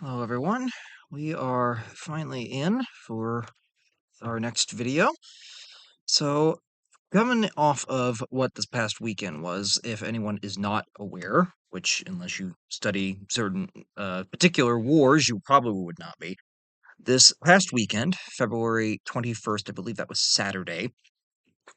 Hello everyone, we are finally in for our next video. So, coming off of what this past weekend was, if anyone is not aware, which unless you study certain particular wars, you probably would not be. This past weekend, February 21st, I believe that was Saturday,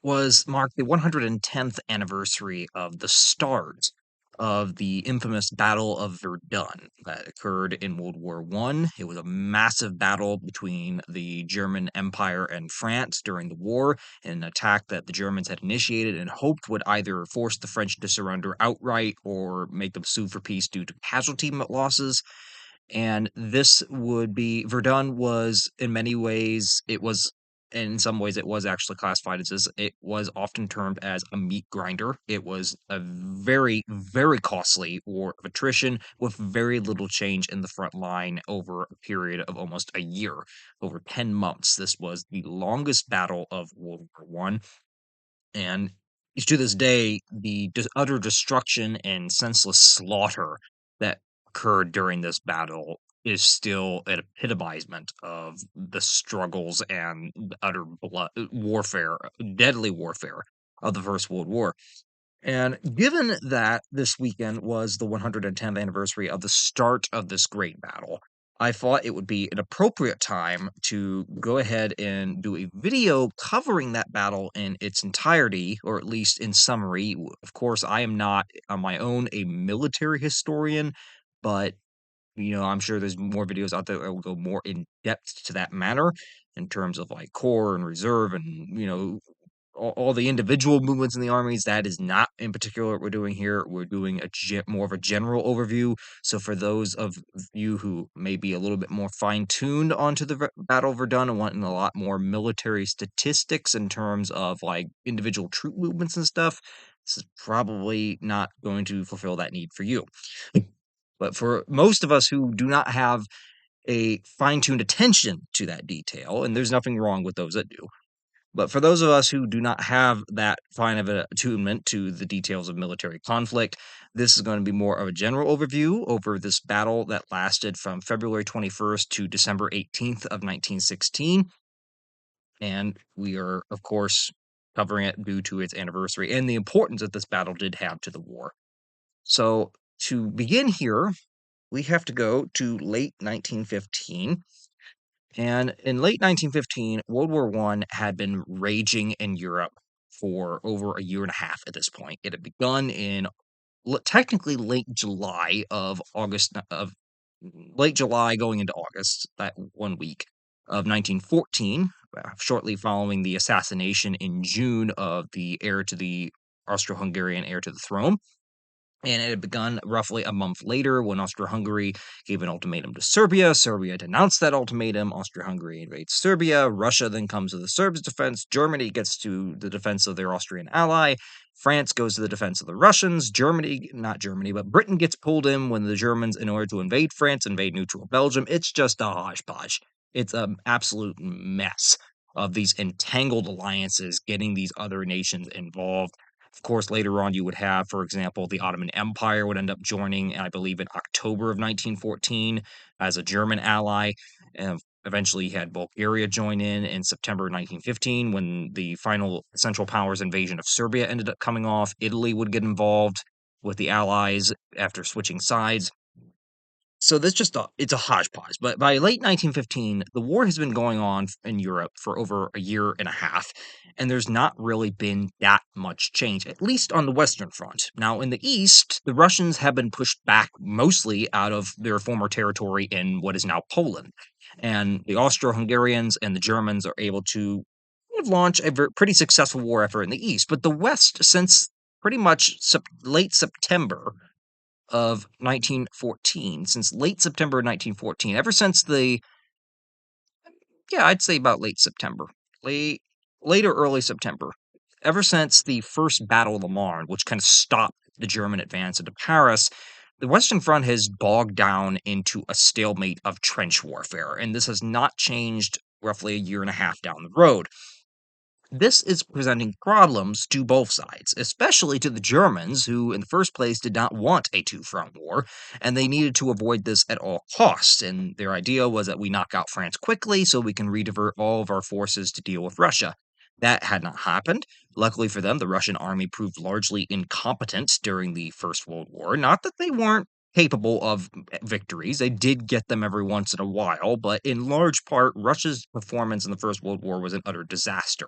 was marked the 110th anniversary of the start of the infamous Battle of Verdun that occurred in World War One. It was a massive battle between the German Empire and France during the war, an attack that the Germans had initiated and hoped would either force the French to surrender outright or make them sue for peace due to casualty losses. And this would be Verdun was in many ways it was in some ways it was actually classified as this. It was often termed as a meat grinder. It was a very, very costly war of attrition with very little change in the front line over a period of almost a year, over 10 months. This was the longest battle of World War One, and to this day, the utter destruction and senseless slaughter that occurred during this battle is still an epitomizement of the struggles and the utter warfare, deadly warfare of the First World War. And given that this weekend was the 110th anniversary of the start of this great battle, I thought it would be an appropriate time to go ahead and do a video covering that battle in its entirety, or at least in summary. Of course, I am not on my own a military historian, but I'm sure there's more videos out there that will go more in depth to that matter in terms of like corps and reserve and all the individual movements in the armies. That is not in particular what we're doing here. We're doing more of a general overview. So for those of you who may be a little bit more fine-tuned onto the Battle of Verdun and wanting a lot more military statistics in terms of like individual troop movements and stuff, this is probably not going to fulfill that need for you. But for most of us who do not have a fine-tuned attention to that detail, and there's nothing wrong with those that do, but for those of us who do not have that fine of an attunement to the details of military conflict, this is going to be more of a general overview over this battle that lasted from February 21st to December 18th of 1916. And we are, of course, covering it due to its anniversary and the importance that this battle did have to the war. So to begin here, we have to go to late 1915. And in late 1915, World War One had been raging in Europe for over a year and a half at this point. It had begun in technically late July going into August, that 1 week of 1914, shortly following the assassination in June of the heir to the Austro-Hungarian heir to the throne. And it had begun roughly a month later when Austria-Hungary gave an ultimatum to Serbia. Serbia denounced that ultimatum. Austria-Hungary invades Serbia. Russia then comes to the Serbs' defense. Germany gets to the defense of their Austrian ally. France goes to the defense of the Russians. Not Germany, but Britain gets pulled in when the Germans, in order to invade France, invade neutral Belgium. It's just a hodgepodge. It's an absolute mess of these entangled alliances getting these other nations involved. Of course, later on, you would have, for example, the Ottoman Empire would end up joining, I believe, in October of 1914 as a German ally. And eventually, you had Bulgaria join in September 1915 when the final Central Powers invasion of Serbia ended up coming off. Italy would get involved with the Allies after switching sides. So it's a hodgepodge. But by late 1915, the war has been going on in Europe for over a year and a half, and there's not really been that much change, at least on the Western Front. Now, in the East, the Russians have been pushed back mostly out of their former territory in what is now Poland, and the Austro-Hungarians and the Germans are able to launch a pretty successful war effort in the East. But the West, since pretty much late September of 1914, since late September of 1914, ever since I'd say about late September, late or early September, ever since the first Battle of the Marne, which kind of stopped the German advance into Paris, the Western Front has bogged down into a stalemate of trench warfare, and this has not changed roughly a year and a half down the road. This is presenting problems to both sides, especially to the Germans, who in the first place did not want a two-front war, and they needed to avoid this at all costs. And their idea was that we knock out France quickly so we can redivert all of our forces to deal with Russia. That had not happened. Luckily for them, the Russian army proved largely incompetent during the First World War. Not that they weren't capable of victories. They did get them every once in a while, but in large part, Russia's performance in the First World War was an utter disaster.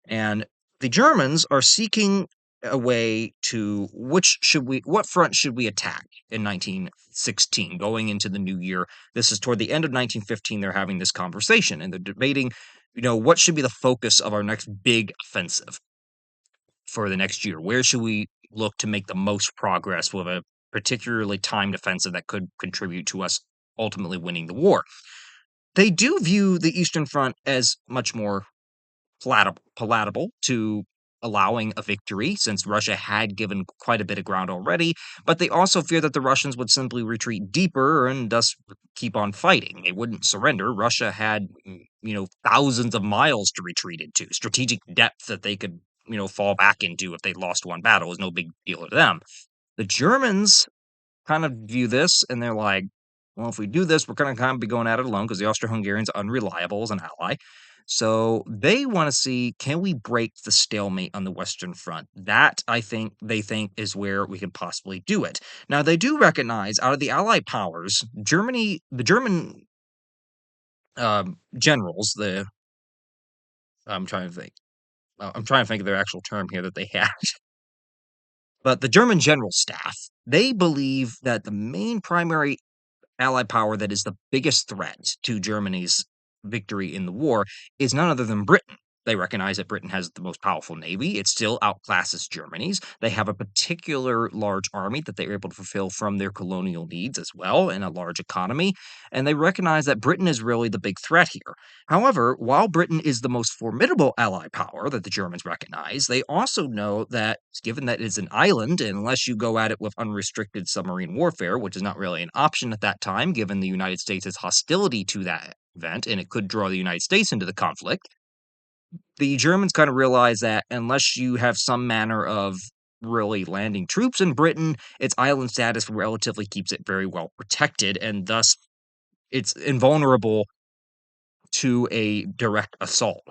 And the Germans are seeking a way to what front should we attack in 1916 going into the new year. This is toward the end of 1915 they're having this conversation and they're debating, what should be the focus of our next big offensive for the next year? Where should we look to make the most progress with a particularly timed offensive that could contribute to us ultimately winning the war? They do view the Eastern Front as much more palatable to allowing a victory since Russia had given quite a bit of ground already, but they also fear that the Russians would simply retreat deeper and thus keep on fighting. They wouldn't surrender. Russia had, thousands of miles to retreat into, strategic depth that they could, fall back into if they lost one battle was no big deal to them. The Germans kind of view this and they're like, well, if we do this, we're going to kind of be going at it alone because the Austro-Hungarians are unreliable as an ally. So they want to see, can we break the stalemate on the Western Front? That, I think, they think is where we can possibly do it. Now, they do recognize out of the Allied powers, the German generals, I'm trying to think. I'm trying to think of their actual term here that they had. But the German general staff, they believe that the main primary Allied power that is the biggest threat to Germany's victory in the war is none other than Britain. They recognize that Britain has the most powerful navy. It still outclasses Germany's. They have a particular large army that they're able to fulfill from their colonial needs as well, and a large economy. And they recognize that Britain is really the big threat here. However, while Britain is the most formidable Allied power that the Germans recognize, they also know that given that it's an island, unless you go at it with unrestricted submarine warfare, which is not really an option at that time, given the United States' hostility to that event, and it could draw the United States into the conflict, the Germans kind of realize that unless you have some manner of really landing troops in Britain, its island status relatively keeps it very well protected, and thus it's invulnerable to a direct assault.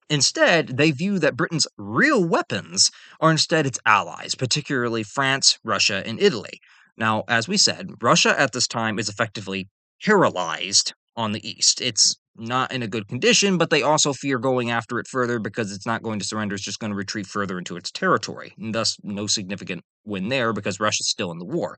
Instead, they view that Britain's real weapons are instead its allies, particularly France, Russia, and Italy. Now, as we said, Russia at this time is effectively paralyzed on the east. It's not in a good condition, but they also fear going after it further because it's not going to surrender. It's just going to retreat further into its territory, and thus no significant win there because Russia's still in the war.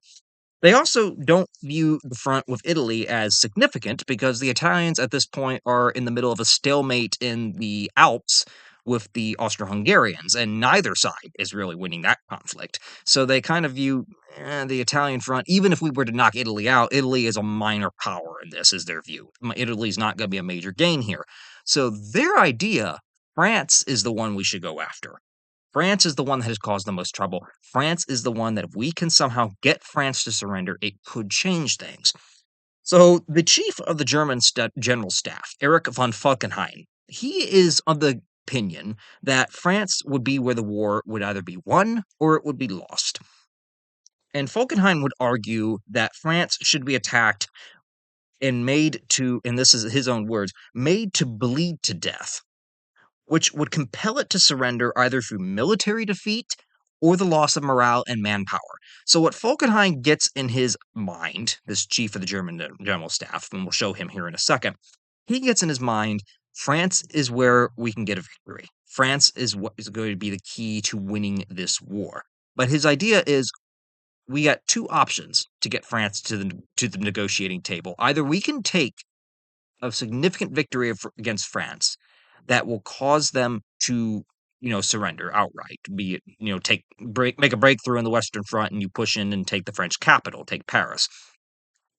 They also don't view the front with Italy as significant because the Italians at this point are in the middle of a stalemate in the Alps with the Austro-Hungarians, and neither side is really winning that conflict. So they kind of view the Italian front, even if we were to knock Italy out, Italy is a minor power in this, is their view. Italy's not going to be a major gain here. So their idea, France is the one we should go after. France is the one that has caused the most trouble. France is the one that if we can somehow get France to surrender, it could change things. So the chief of the German general staff, Erich von Falkenhayn, he is of the opinion that France would be where the war would either be won or it would be lost. And Falkenhayn would argue that France should be attacked and made to, and this is his own words, made to bleed to death, which would compel it to surrender either through military defeat or the loss of morale and manpower. So, what Falkenhayn gets in his mind, this chief of the German general staff, and we'll show him here in a second, he gets in his mind France is where we can get a victory. France is what is going to be the key to winning this war. But his idea is we got two options to get France to the negotiating table. Either we can take a significant victory against France that will cause them to, surrender outright. Be it, make a breakthrough in the Western Front and you push in and take the French capital, take Paris.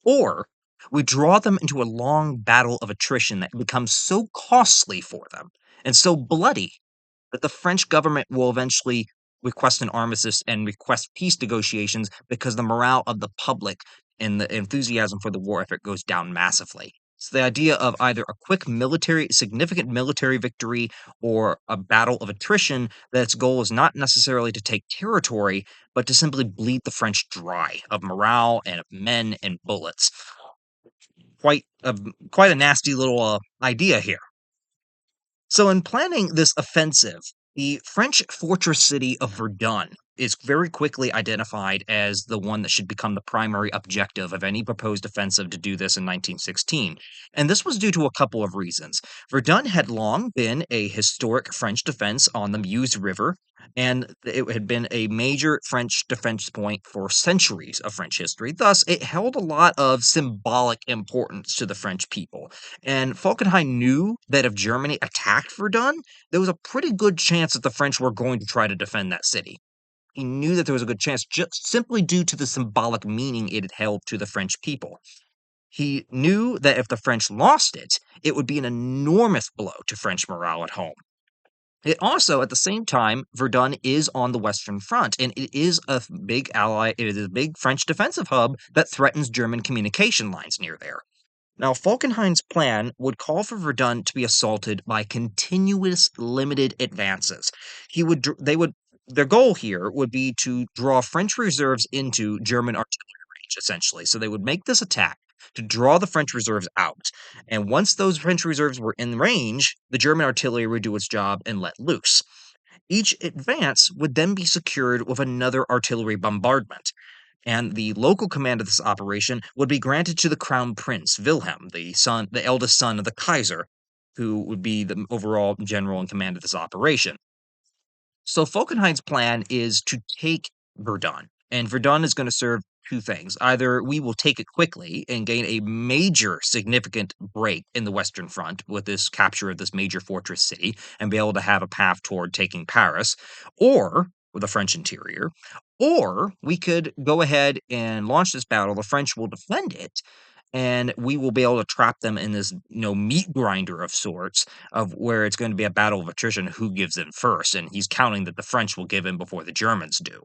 Or we draw them into a long battle of attrition that becomes so costly for them and so bloody that the French government will eventually request an armistice and request peace negotiations because the morale of the public and the enthusiasm for the war effort goes down massively. So the idea of either a significant military victory or a battle of attrition that its goal is not necessarily to take territory, but to simply bleed the French dry of morale and of men and bullets. Quite a quite a nasty little idea here. So, in planning this offensive, the French fortress city of Verdun is very quickly identified as the one that should become the primary objective of any proposed offensive to do this in 1916. And this was due to a couple of reasons. Verdun had long been a historic French defense on the Meuse River, and it had been a major French defense point for centuries of French history. Thus, it held a lot of symbolic importance to the French people. And Falkenhayn knew that if Germany attacked Verdun, there was a pretty good chance that the French were going to try to defend that city. He knew that there was a good chance just simply due to the symbolic meaning it had held to the French people. He knew that if the French lost it, it would be an enormous blow to French morale at home. It also, at the same time, Verdun is on the Western Front, and it is a big ally. It is a big French defensive hub that threatens German communication lines near there. Now, Falkenhayn's plan would call for Verdun to be assaulted by continuous limited advances. He would, dr- they would, Their goal here would be to draw French reserves into German artillery range, essentially. So they would make this attack to draw the French reserves out. And once those French reserves were in range, the German artillery would do its job and let loose. Each advance would then be secured with another artillery bombardment, and the local command of this operation would be granted to the Crown Prince Wilhelm, the eldest son of the Kaiser, who would be the overall general in command of this operation. So Falkenhayn's plan is to take Verdun, and Verdun is going to serve two things. Either we will take it quickly and gain a major significant break in the Western Front with this capture of this major fortress city and be able to have a path toward taking Paris, or with the French interior, or we could go ahead and launch this battle. The French will defend it, and we will be able to trap them in this, meat grinder of sorts, of where it's going to be a battle of attrition who gives in first, and he's counting that the French will give in before the Germans do.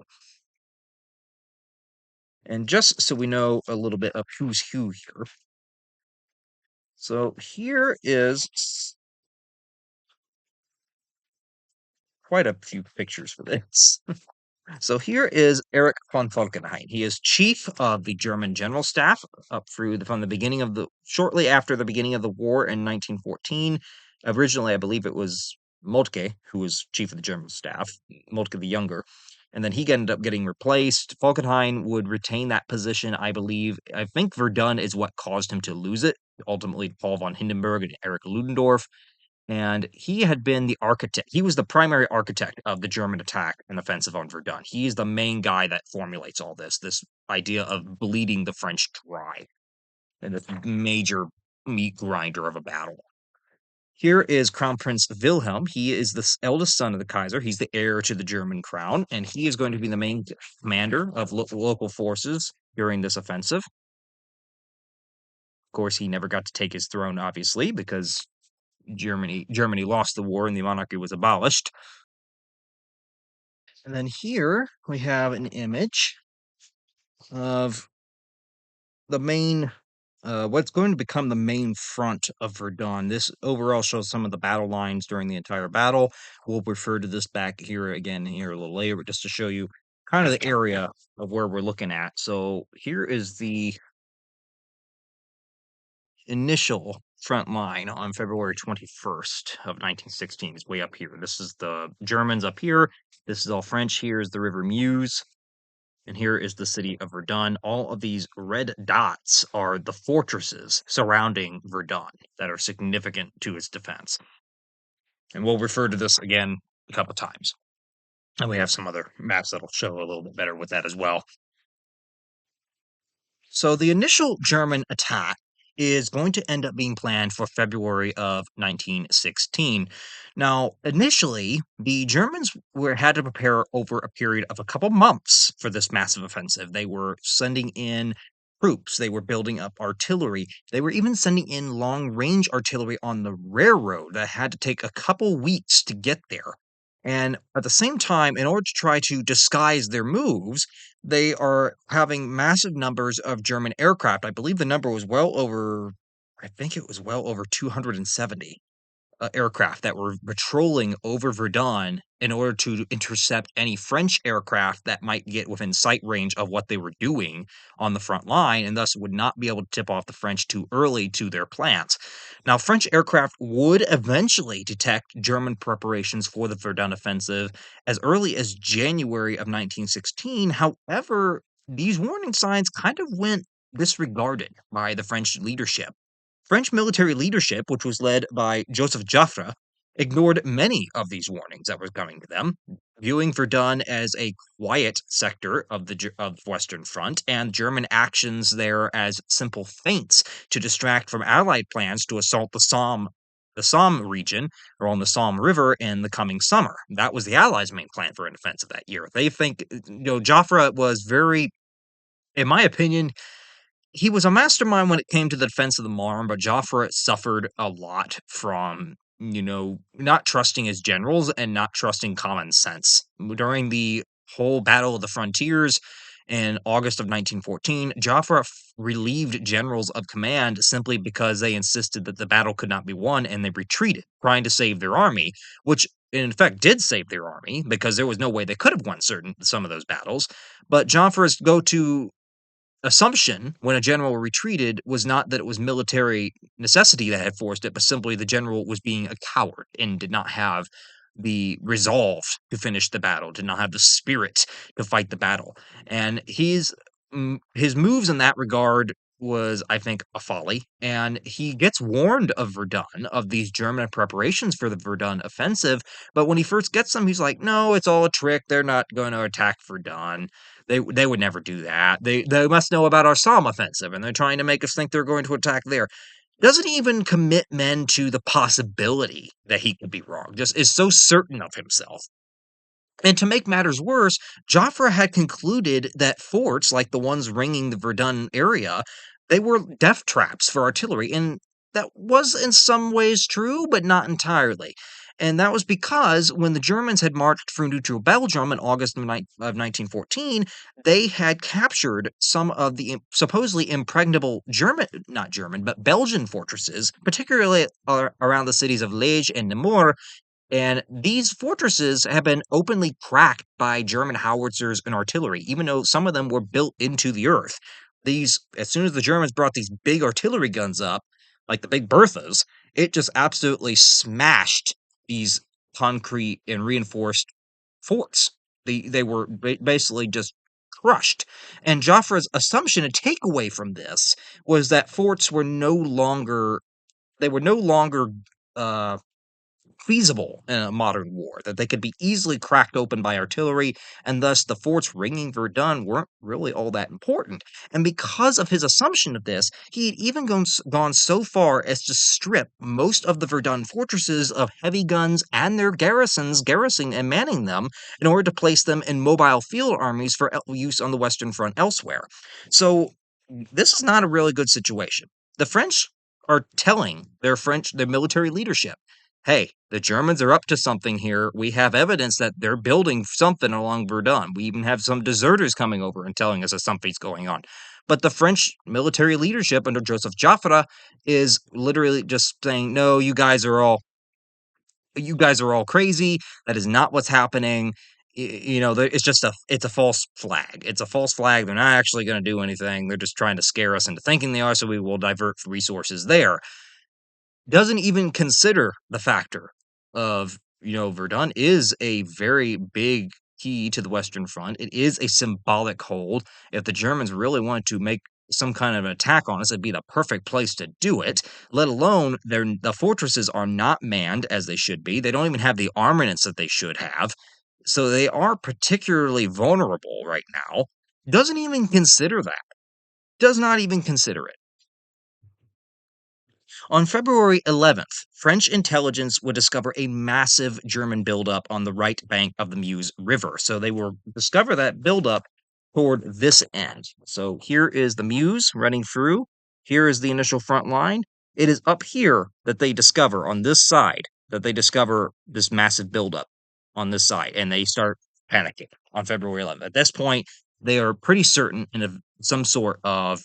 And just so we know a little bit of who's who here. So here is quite a few pictures for this. So here is Erich von Falkenhayn. He is chief of the German general staff from the beginning of shortly after the beginning of the war in 1914. Originally, I believe it was Moltke who was chief of the German staff, Moltke the Younger, and then he ended up getting replaced. Falkenhayn would retain that position, I believe. I think Verdun is what caused him to lose it. Ultimately, Paul von Hindenburg and Erich Ludendorff, and he had been the architect. He was the primary architect of the German attack and offensive on Verdun. He is the main guy that formulates all this idea of bleeding the French dry and this major meat grinder of a battle. Here is Crown Prince Wilhelm. He is the eldest son of the Kaiser. He's the heir to the German crown, and he is going to be the main commander of local forces during this offensive. Of course, he never got to take his throne, obviously, because Germany lost the war and the monarchy was abolished. And then here we have an image of the main what's going to become the main front of Verdun. This overall shows some of the battle lines during the entire battle. We'll refer to this back here again here a little later, but just to show you kind of the area of where we're looking at. So here is the initial front line on February 21st of 1916. Is way up here. This is the Germans up here. This is all French. Here is the River Meuse. And here is the city of Verdun. All of these red dots are the fortresses surrounding Verdun that are significant to its defense. And we'll refer to this again a couple times. And we have some other maps that'll show a little bit better with that as well. So the initial German attack is going to end up being planned for February of 1916. Now, initially, the Germans had to prepare over a period of a couple months for this massive offensive. They were sending in troops, they were building up artillery, they were even sending in long-range artillery on the railroad that had to take a couple weeks to get there. And at the same time, in order to try to disguise their moves, they are having massive numbers of German aircraft. I believe the number was well over I think it was well over 270 aircraft that were patrolling over Verdun in order to intercept any French aircraft that might get within sight range of what they were doing on the front line, and thus would not be able to tip off the French too early to their plans. Now, French aircraft would eventually detect German preparations for the Verdun offensive as early as January of 1916. However, these warning signs kind of went disregarded by the French leadership. French military leadership, which was led by Joseph Joffre, ignored many of these warnings that were coming to them, viewing Verdun as a quiet sector of of the Western Front and German actions there as simple feints to distract from Allied plans to assault the Somme region or on the Somme River in the coming summer. That was the Allies' main plan for an offensive that year. They think, Joffre was very, in my opinion, he was a mastermind when it came to the defense of the Marne, but Joffre suffered a lot from, not trusting his generals and not trusting common sense. During the whole Battle of the Frontiers in August of 1914, Joffre relieved generals of command simply because they insisted that the battle could not be won and they retreated, trying to save their army, which in effect did save their army because there was no way they could have won some of those battles. But Joffre's go-to assumption when a general retreated was not that it was military necessity that had forced it, but simply the general was being a coward and did not have the resolve to finish the battle, did not have the spirit to fight the battle. And his moves in that regard was, I think, a folly. And he gets warned of Verdun, of these German preparations for the Verdun offensive. But when he first gets them, he's like, no, it's all a trick. They're not going to attack Verdun. They would never do that. They must know about our Somme offensive, and they're trying to make us think they're going to attack there. Doesn't even commit men to the possibility that he could be wrong. Just is so certain of himself. And to make matters worse, Joffre had concluded that forts, like the ones ringing the Verdun area, they were death traps for artillery, and that was in some ways true, but not entirely. And that was because when the Germans had marched through neutral Belgium in August of 1914, they had captured some of the supposedly impregnable not German, but Belgian fortresses, particularly around the cities of Liege and Namur, and these fortresses have been openly cracked by German howitzers and artillery, even though some of them were built into the earth. As soon as the Germans brought these big artillery guns up, like the big Berthas, it just absolutely smashed these concrete and reinforced forts. They were basically just crushed. And Joffre's assumption and takeaway from this was that forts were no longer they were no longer uh, feasible in a modern war, that they could be easily cracked open by artillery, and thus the forts ringing Verdun weren't really all that important. And because of his assumption of this, he had even gone so far as to strip most of the Verdun fortresses of heavy guns and their garrisons, garrisoning and manning them, in order to place them in mobile field armies for use on the Western Front elsewhere. So this is not a really good situation. The French are telling their military leadership, hey, the Germans are up to something here. We have evidence that they're building something along Verdun. We even have some deserters coming over and telling us that something's going on. But the French military leadership under Joseph Joffre is literally just saying, no, you guys are all crazy. That is not what's happening. It's just it's a false flag. It's a false flag. They're not actually going to do anything. They're just trying to scare us into thinking they are, so we will divert resources there. Doesn't even consider the factor of, Verdun is a very big key to the Western Front. It is a symbolic hold. If the Germans really wanted to make some kind of an attack on us, it'd be the perfect place to do it, let alone the fortresses are not manned as they should be. They don't even have the armaments that they should have. So they are particularly vulnerable right now. Doesn't even consider that. Does not even consider it. On February 11th, French intelligence would discover a massive German buildup on the right bank of the Meuse River. So they will discover that buildup toward this end. So here is the Meuse running through. Here is the initial front line. It is up here that they discover, on this side, that they discover this massive buildup on this side. And they start panicking on February 11th. At this point, they are pretty certain some sort of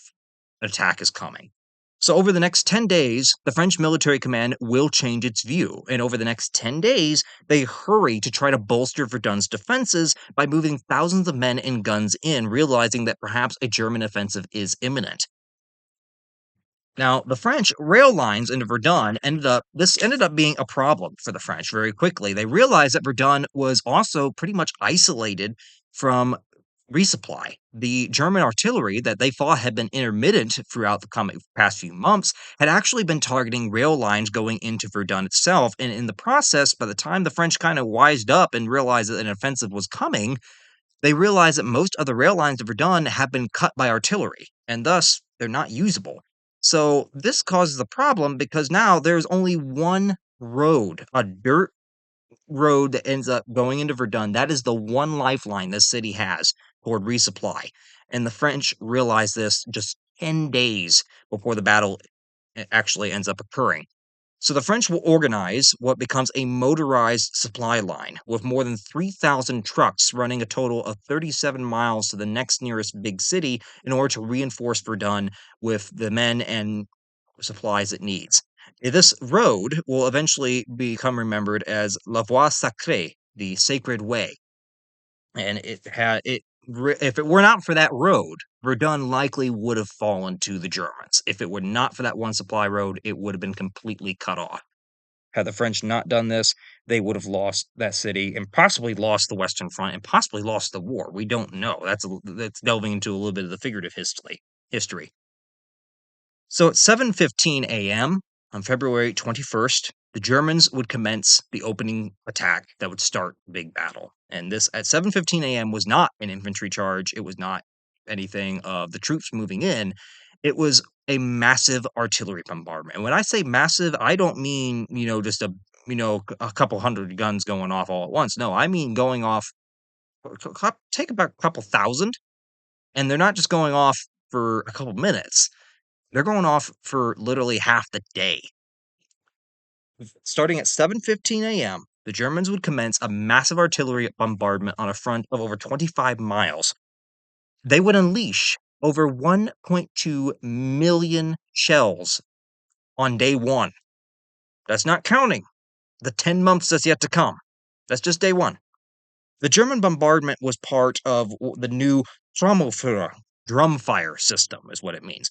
attack is coming. So, over the next 10 days, the French military command will change its view. And over the next 10 days, they hurry to try to bolster Verdun's defenses by moving thousands of men and guns in, realizing that perhaps a German offensive is imminent. Now, the French rail lines into Verdun ended up being a problem for the French very quickly. They realized that Verdun was also pretty much isolated from resupply. The German artillery that they thought had been intermittent throughout the past few months had actually been targeting rail lines going into Verdun itself. And in the process, by the time the French kind of wised up and realized that an offensive was coming, they realized that most of the rail lines of Verdun have been cut by artillery, and thus they're not usable. So this causes a problem because now there's only one road, a dirt road that ends up going into Verdun. That is the one lifeline this city has toward resupply. And the French realize this just 10 days before the battle actually ends up occurring. So the French will organize what becomes a motorized supply line with more than 3,000 trucks running a total of 37 miles to the next nearest big city in order to reinforce Verdun with the men and supplies it needs. This road will eventually become remembered as La Voie Sacree, the Sacred Way. And if it were not for that road, Verdun likely would have fallen to the Germans. If it were not for that one supply road, it would have been completely cut off. Had the French not done this, they would have lost that city and possibly lost the Western Front and possibly lost the war. We don't know. That's delving into a little bit of the figurative history. So at 7:15 a.m. on February 21st, the Germans would commence the opening attack that would start the big battle. And this at 7:15 a.m. was not an infantry charge. It was not anything of the troops moving in. It was a massive artillery bombardment. And when I say massive, I don't mean, just a couple hundred guns going off all at once. No, I mean going off take about a couple thousand, and they're not just going off for a couple minutes. They're going off for literally half the day. Starting at 7:15 a.m., the Germans would commence a massive artillery bombardment on a front of over 25 miles. They would unleash over 1.2 million shells on day one. That's not counting the 10 months that's yet to come. That's just day one. The German bombardment was part of the new Trommelfeuer, drum fire system, is what it means.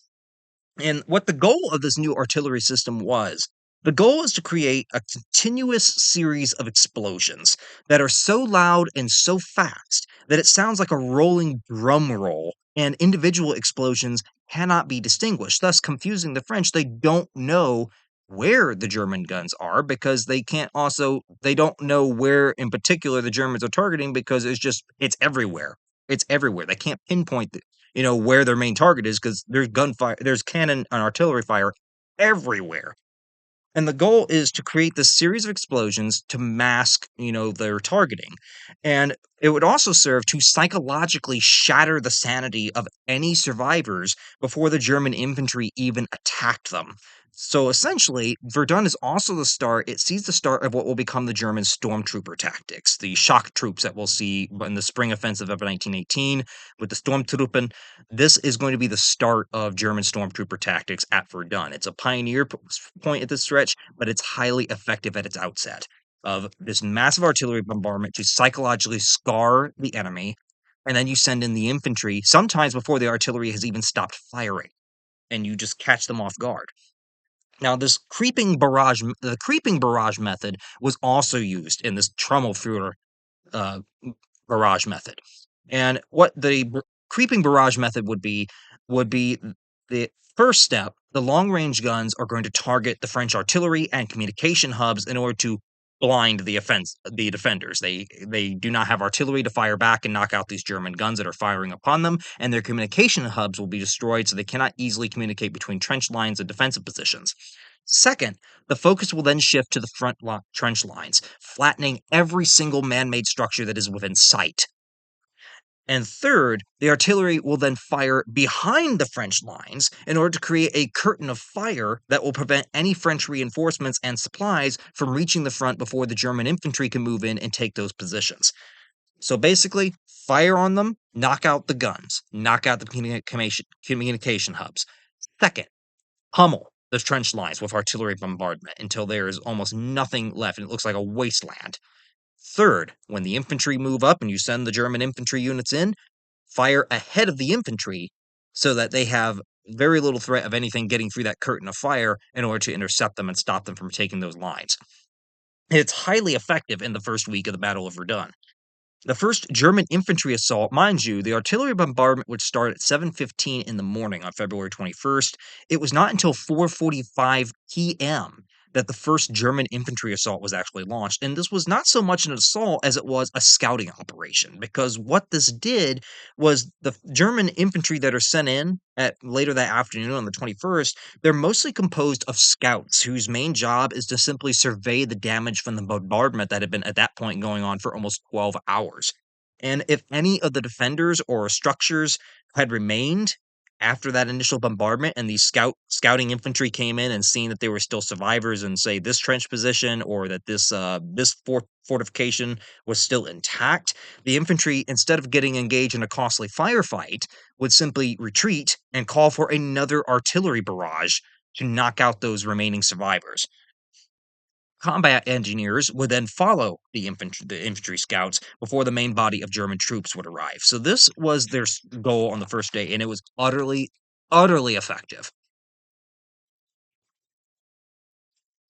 And what the goal of this new artillery system was, the goal is to create a continuous series of explosions that are so loud and so fast that it sounds like a rolling drum roll, and individual explosions cannot be distinguished, thus confusing the French. They don't know where the German guns are because they don't know where in particular the Germans are targeting because it's everywhere. It's everywhere. They can't pinpoint where their main target is because there's gunfire, there's cannon and artillery fire everywhere. And the goal is to create this series of explosions to mask, their targeting. And it would also serve to psychologically shatter the sanity of any survivors before the German infantry even attacked them. So essentially, Verdun is also the start, it sees the start of what will become the German stormtrooper tactics, the shock troops that we'll see in the spring offensive of 1918 with the stormtroopen. This is going to be the start of German stormtrooper tactics at Verdun. It's a pioneer point at this stretch, but it's highly effective at its outset of this massive artillery bombardment to psychologically scar the enemy, and then you send in the infantry sometimes before the artillery has even stopped firing, and you just catch them off guard. Now, the creeping barrage method was also used in this Trommelfeuer uh, barrage method. And what the creeping barrage method would be the first step. The long range guns are going to target the French artillery and communication hubs in order to blind the defenders. They do not have artillery to fire back and knock out these German guns that are firing upon them, and their communication hubs will be destroyed, so they cannot easily communicate between trench lines and defensive positions. Second, the focus will then shift to the trench lines, flattening every single man-made structure that is within sight. And third, the artillery will then fire behind the French lines in order to create a curtain of fire that will prevent any French reinforcements and supplies from reaching the front before the German infantry can move in and take those positions. So basically, fire on them, knock out the guns, knock out the communication hubs. Second, pummel the trench lines with artillery bombardment until there is almost nothing left and it looks like a wasteland. Third, when the infantry move up and you send the German infantry units in, fire ahead of the infantry so that they have very little threat of anything getting through that curtain of fire in order to intercept them and stop them from taking those lines. It's highly effective in the first week of the Battle of Verdun. The first German infantry assault, mind you, the artillery bombardment would start at 7:15 in the morning on February 21st. It was not until 4:45 p.m. that the first German infantry assault was actually launched. And this was not so much an assault as it was a scouting operation, because what this did was the German infantry that are sent in at later that afternoon on the 21st, they're mostly composed of scouts whose main job is to simply survey the damage from the bombardment that had been at that point going on for almost 12 hours. And if any of the defenders or structures had remained after that initial bombardment and these scouting infantry came in and seen that there were still survivors in, say, this trench position, or that this fortification was still intact, the infantry, instead of getting engaged in a costly firefight, would simply retreat and call for another artillery barrage to knock out those remaining survivors. Combat engineers would then follow the infantry scouts before the main body of German troops would arrive. So this was their goal on the first day, and it was utterly effective.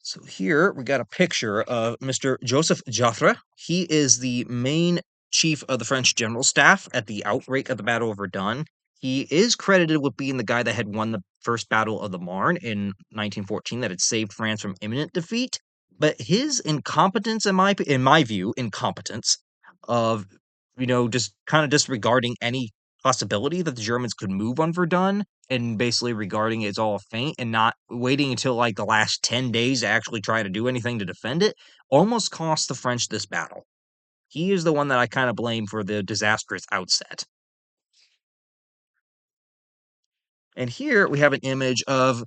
So here we got a picture of Mr. Joseph Joffre. He is the main chief of the French general staff at the outbreak of the Battle of Verdun. He is credited with being the guy that had won the first Battle of the Marne in 1914 that had saved France from imminent defeat. But his incompetence, in my view, incompetence of just kind of disregarding any possibility that the Germans could move on Verdun and basically regarding it as all a feint and not waiting until like the last 10 days to actually try to do anything to defend it, almost cost the French this battle. He is the one that I kind of blame for the disastrous outset. And here we have an image of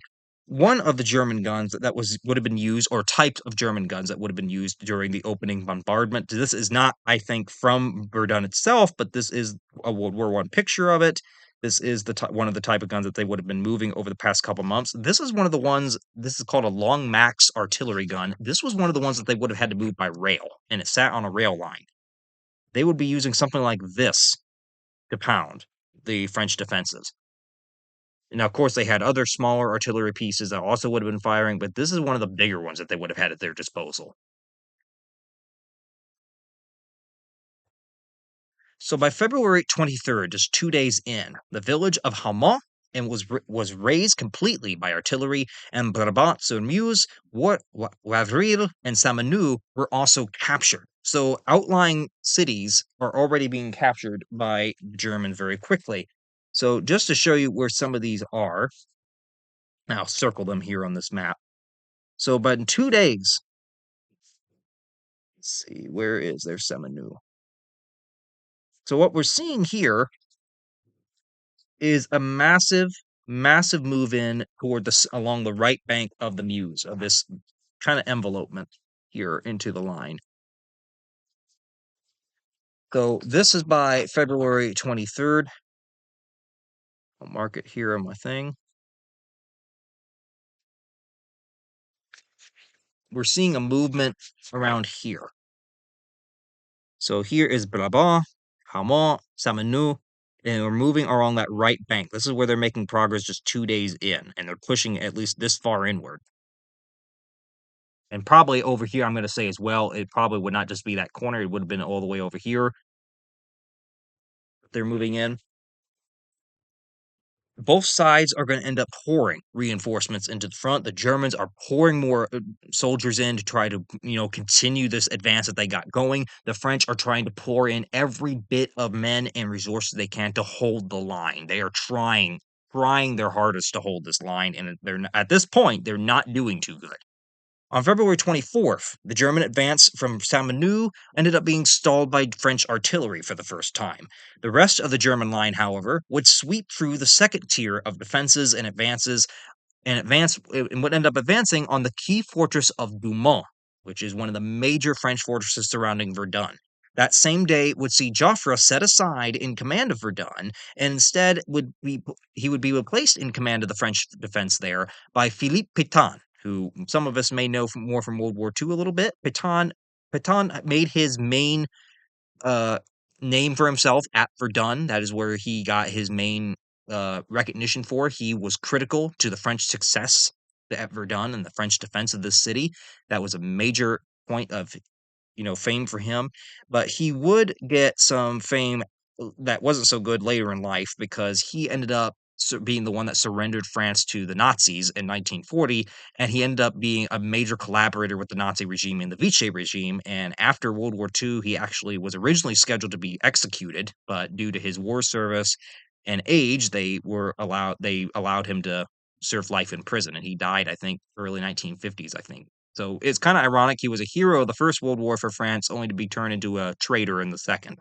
one of the German guns that would have been used, or types of German guns that would have been used during the opening bombardment. This is not, I think, from Verdun itself, but this is a World War One picture of it. This is one of the type of guns that they would have been moving over the past couple months. This is one of the ones. This is called a long max artillery gun. This was one of the ones that they would have had to move by rail, and it sat on a rail line. They would be using something like this to pound the French defenses. Now, of course, they had other smaller artillery pieces that also would have been firing, but this is one of the bigger ones that they would have had at their disposal. So by February 23rd, just 2 days in, the village of Haumont and was razed completely by artillery, and Brabant-sur-Meuse, Wavre, and Saint-Menehould were also captured. So outlying cities are already being captured by the Germans very quickly. So just to show you where some of these are, I'll circle them here on this map. So, but in 2 days, let's see, where is their Seminole? So what we're seeing here is a massive move in toward along the right bank of the Meuse, of this kind of envelopement here into the line. So this is by February 23rd. I'll mark it here on my thing. We're seeing a movement around here. So here is Brabant, Haumont, Saint-Menehould, and we're moving along that right bank. This is where they're making progress just 2 days in, and they're pushing at least this far inward. And probably over here, I'm going to say as well, it probably would not just be that corner. It would have been all the way over here. They're moving in. Both sides are going to end up pouring reinforcements into the front. The Germans are pouring more soldiers in to try to, continue this advance that they got going. The French are trying to pour in every bit of men and resources they can to hold the line. They are trying their hardest to hold this line, and at this point, they're not doing too good. On February 24th, the German advance from Saint-Menehould ended up being stalled by French artillery for the first time. The rest of the German line, however, would sweep through the second tier of defenses and would end up advancing on the key fortress of Douaumont, which is one of the major French fortresses surrounding Verdun. That same day would see Joffre set aside in command of Verdun, and instead he would be replaced in command of the French defense there by Philippe Pétain, who some of us may know more from World War II a little bit. Pétain made his main uh, name for himself at Verdun. That is where he got his main recognition for. He was critical to the French success at Verdun and the French defense of this city. That was a major point of fame for him, but he would get some fame that wasn't so good later in life because he ended up being the one that surrendered France to the Nazis in 1940, and he ended up being a major collaborator with the Nazi regime and the Vichy regime. And after World War II, he actually was originally scheduled to be executed, but due to his war service and age, they allowed him to serve life in prison, and he died, I think, early 1950s, I think. So it's kind of ironic. He was a hero of the First World War for France, only to be turned into a traitor in the Second.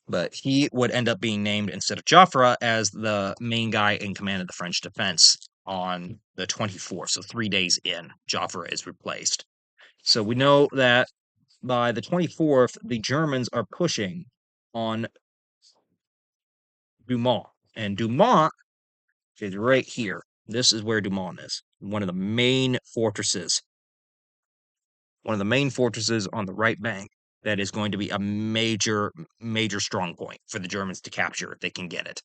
But he would end up being named instead of Joffre as the main guy in command of the French defense on the 24th. So 3 days in, Joffre is replaced. So we know that by the 24th, the Germans are pushing on Douaumont. And Douaumont is right here. This is where Douaumont is, one of the main fortresses on the right bank that is going to be a major, major strong point for the Germans to capture if they can get it.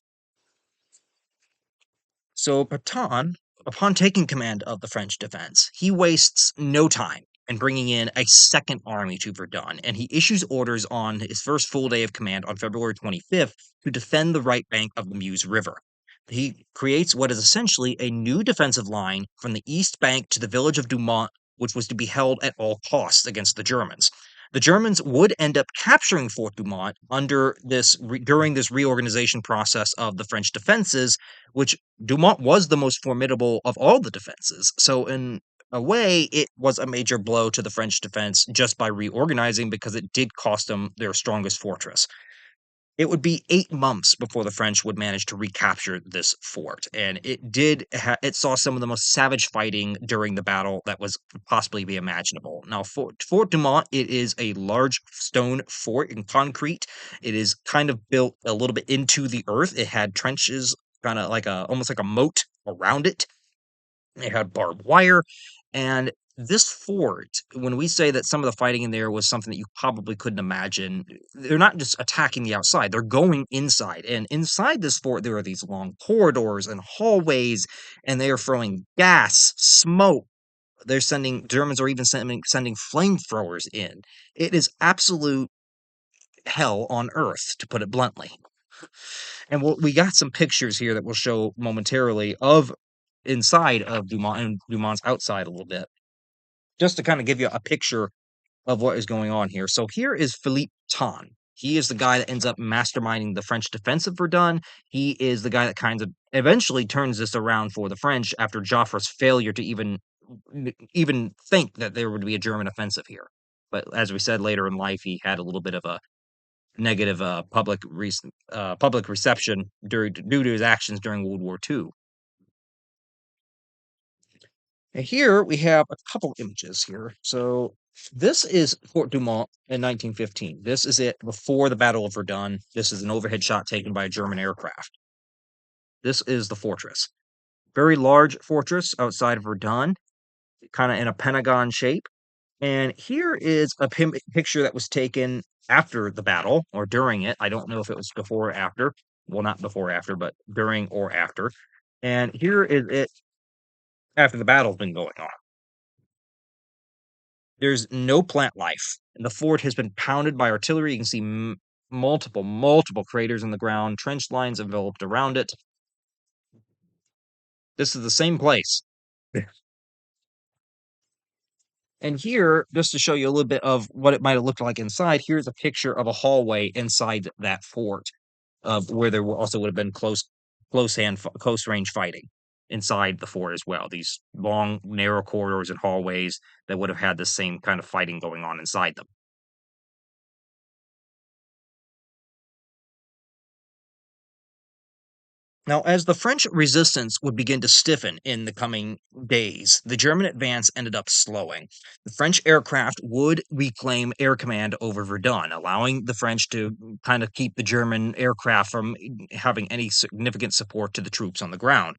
So Pétain, upon taking command of the French defense, he wastes no time in bringing in a second army to Verdun, and he issues orders on his first full day of command on February 25th to defend the right bank of the Meuse River. He creates what is essentially a new defensive line from the east bank to the village of Douaumont, which was to be held at all costs against the Germans. The Germans would end up capturing Fort Douaumont during this reorganization process of the French defenses, which Douaumont was the most formidable of all the defenses. So in a way, it was a major blow to the French defense just by reorganizing because it did cost them their strongest fortress. It would be 8 months before the French would manage to recapture this fort, and it saw some of the most savage fighting during the battle that was possibly be imaginable. Now, Fort Dumont, it is a large stone fort in concrete. It is kind of built a little bit into the earth. It had trenches, kind of like almost like a moat around it. It had barbed wire, and this fort, when we say that some of the fighting in there was something that you probably couldn't imagine, they're not just attacking the outside, they're going inside. And inside this fort, there are these long corridors and hallways, and they are throwing gas, smoke. Germans are even sending flamethrowers in. It is absolute hell on earth, to put it bluntly. And we got some pictures here that we'll show momentarily of inside of Dumont and Dumont's outside a little bit, just to kind of give you a picture of what is going on here. So here is Philippe Pétain. He is the guy that ends up masterminding the French defense of Verdun. He is the guy that kind of eventually turns this around for the French after Joffre's failure to even think that there would be a German offensive here. But as we said later in life, he had a little bit of a negative public reception due to his actions during World War II. And here we have a couple images here. So this is Fort Douaumont in 1915. This is it before the Battle of Verdun. This is an overhead shot taken by a German aircraft. This is the fortress. Very large fortress outside of Verdun, kind of in a pentagon shape. And here is a picture that was taken after the battle or during it. I don't know if it was before or after. Well, not before or after, but during or after. And here is it after the battle's been going on. There's no plant life. And the fort has been pounded by artillery. You can see multiple craters in the ground, trench lines enveloped around it. This is the same place. And here, just to show you a little bit of what it might have looked like inside, here's a picture of a hallway inside that fort, of where there also would have been close range fighting inside the fort as well. These long, narrow corridors and hallways that would have had the same kind of fighting going on inside them. Now, as the French resistance would begin to stiffen in the coming days, the German advance ended up slowing. The French aircraft would reclaim air command over Verdun, allowing the French to kind of keep the German aircraft from having any significant support to the troops on the ground.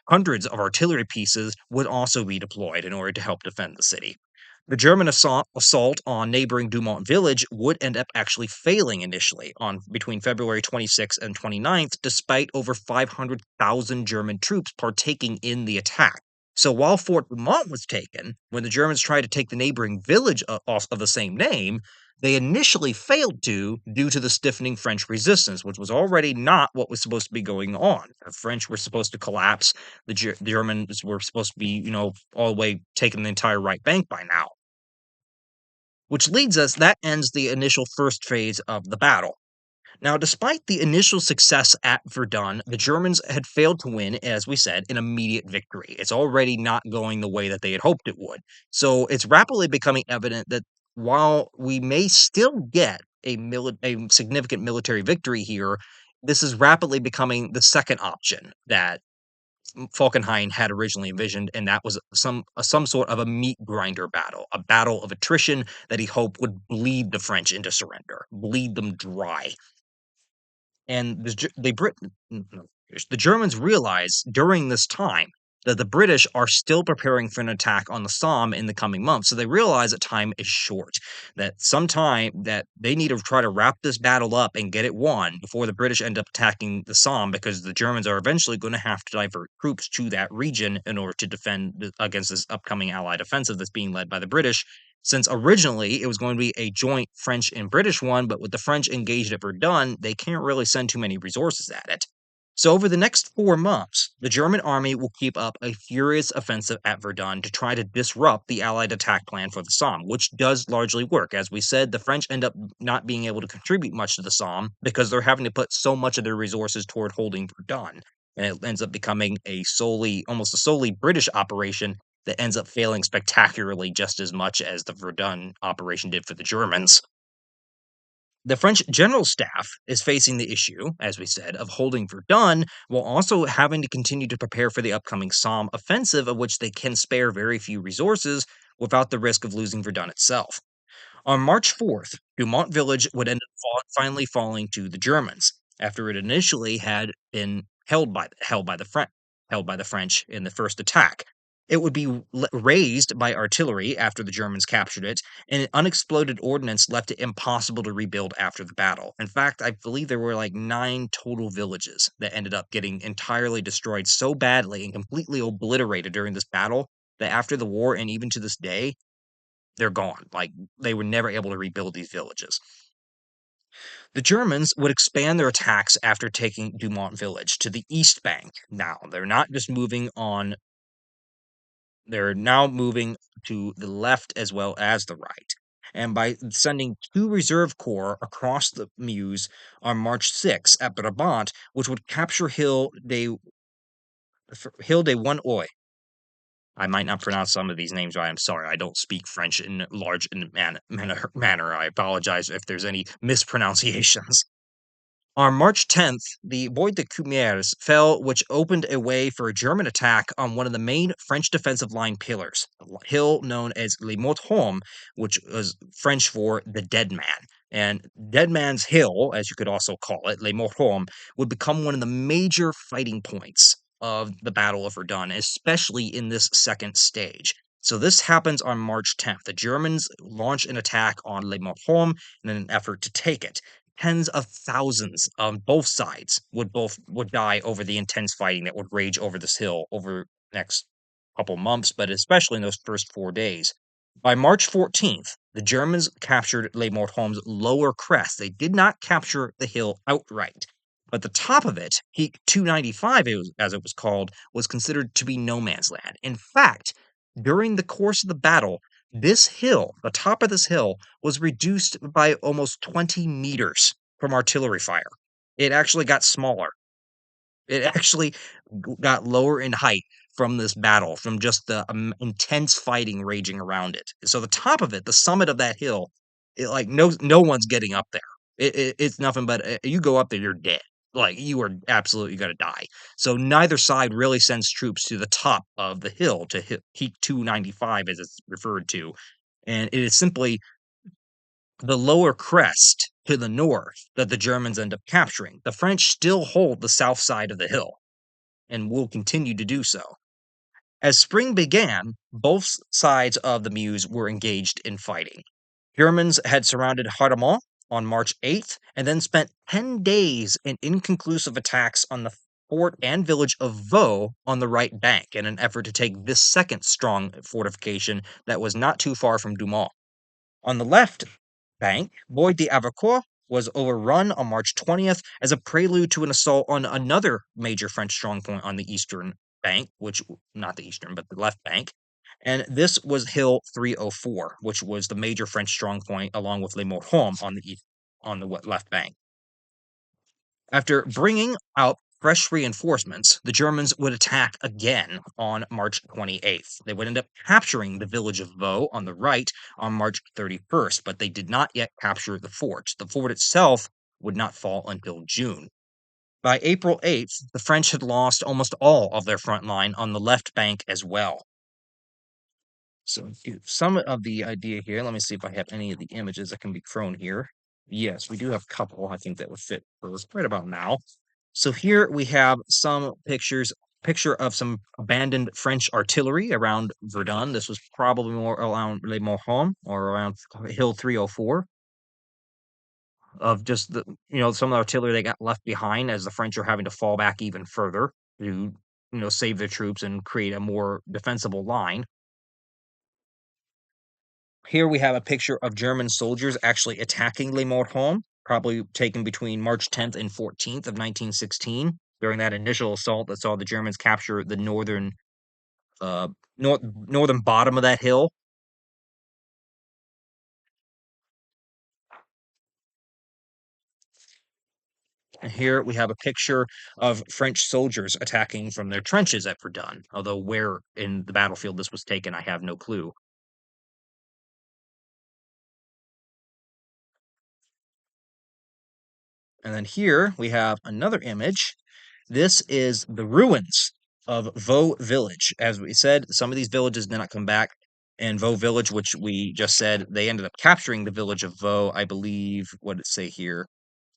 Hundreds of artillery pieces would also be deployed in order to help defend the city. The German assault on neighboring Douaumont village would end up actually failing initially on between February 26th and 29th, despite over 500,000 German troops partaking in the attack. So while Fort Douaumont was taken, when the Germans tried to take the neighboring village off of the same name, they initially failed to due to the stiffening French resistance, which was already not what was supposed to be going on. The French were supposed to collapse. The Germans were supposed to be, all the way taking the entire right bank by now. Which leads us, that ends the initial first phase of the battle. Now, despite the initial success at Verdun, the Germans had failed to win, as we said, an immediate victory. It's already not going the way that they had hoped it would. So it's rapidly becoming evident that while we may still get a significant military victory here, this is rapidly becoming the second option that Falkenhayn had originally envisioned, and that was some sort of a meat grinder battle, a battle of attrition that he hoped would bleed the French into surrender, bleed them dry. And the Germans realize during this time that the British are still preparing for an attack on the Somme in the coming months. So they realize that time is short, that sometime that they need to try to wrap this battle up and get it won before the British end up attacking the Somme, because the Germans are eventually going to have to divert troops to that region in order to defend against this upcoming Allied offensive that's being led by the British, since originally it was going to be a joint French and British one, but with the French engaged at Verdun, they can't really send too many resources at it. So, over the next 4 months, the German army will keep up a furious offensive at Verdun to try to disrupt the Allied attack plan for the Somme, which does largely work. As we said, the French end up not being able to contribute much to the Somme because they're having to put so much of their resources toward holding Verdun. And it ends up becoming almost a solely British operation that ends up failing spectacularly just as much as the Verdun operation did for the Germans. The French general staff is facing the issue, as we said, of holding Verdun while also having to continue to prepare for the upcoming Somme offensive, of which they can spare very few resources without the risk of losing Verdun itself. On March 4th, Dumont village would end up finally falling to the Germans after it initially had been held by the French in the first attack. It would be razed by artillery after the Germans captured it, and an unexploded ordnance left it impossible to rebuild after the battle. In fact, I believe there were like 9 total villages that ended up getting entirely destroyed so badly and completely obliterated during this battle that after the war and even to this day, they're gone. Like, they were never able to rebuild these villages. The Germans would expand their attacks after taking Dumont village to the east bank. Now, they're now moving to the left as well as the right. And by sending 2 reserve corps across the Meuse on March 6 at Brabant, which would capture Hill de One Oy. I might not pronounce some of these names right. I'm sorry. I don't speak French in manner. I apologize if there's any mispronunciations. On March 10th, the Bois de Cumières fell, which opened a way for a German attack on one of the main French defensive line pillars, a hill known as Le Mort Homme, which was French for the Dead Man. And Dead Man's Hill, as you could also call it, Le Mort Homme, would become one of the major fighting points of the Battle of Verdun, especially in this second stage. So this happens on March 10th. The Germans launch an attack on Le Mort Homme in an effort to take it. Tens of thousands on both sides would die over the intense fighting that would rage over this hill over the next couple months, but especially in those first 4 days. By March 14th, the Germans captured Le Mort Homme's lower crest. They did not capture the hill outright, but the top of it, Peak 295, as it was called, was considered to be no man's land. In fact, during the course of the battle, this hill, the top of this hill, was reduced by almost 20 meters from artillery fire. It actually got smaller. It actually got lower in height from this battle, from just the intense fighting raging around it. So the top of it, the summit of that hill, no one's getting up there. It's nothing but you go up there, you're dead. like you are absolutely going to die. So neither side really sends troops to the top of the hill to hit Peak 295, as it's referred to, and it is simply the lower crest to the north that the Germans end up capturing. The French still hold the south side of the hill and will continue to do so. As spring began, both sides of the Meuse were engaged in fighting. Germans had surrounded Hardemont on March 8th and then spent 10 days in inconclusive attacks on the fort and village of Vaux on the right bank in an effort to take this second strong fortification that was not too far from Douaumont. On the left bank, Bois d'Avecourt was overrun on March 20th as a prelude to an assault on another major French strongpoint on the eastern bank, which, not the eastern, but the left bank. And this was Hill 304, which was the major French strongpoint along with Le Mort Homme on the on the left bank. After bringing out fresh reinforcements, the Germans would attack again on March 28th. They would end up capturing the village of Vaux on the right on March 31st, but they did not yet capture the fort. The fort itself would not fall until June. By April 8th, the French had lost almost all of their front line on the left bank as well. So some of the idea here, let me see if I have any of the images that can be thrown here. Yes, we do have a couple, I think, that would fit for us right about now. So here we have some picture of some abandoned French artillery around Verdun. This was probably more around Le Mort Homme or around Hill 304 of just some of the artillery they got left behind as the French are having to fall back even further to save their troops and create a more defensible line. Here we have a picture of German soldiers actually attacking Le Mort Homme, probably taken between March 10th and 14th of 1916 during that initial assault that saw the Germans capture the uh, northern bottom of that hill. And here we have a picture of French soldiers attacking from their trenches at Verdun, although where in the battlefield this was taken, I have no clue. And then here we have another image. This is the ruins of Vaux Village. As we said, some of these villages did not come back. And Vaux Village, which we just said, they ended up capturing the village of Vaux, I believe, what did it say here,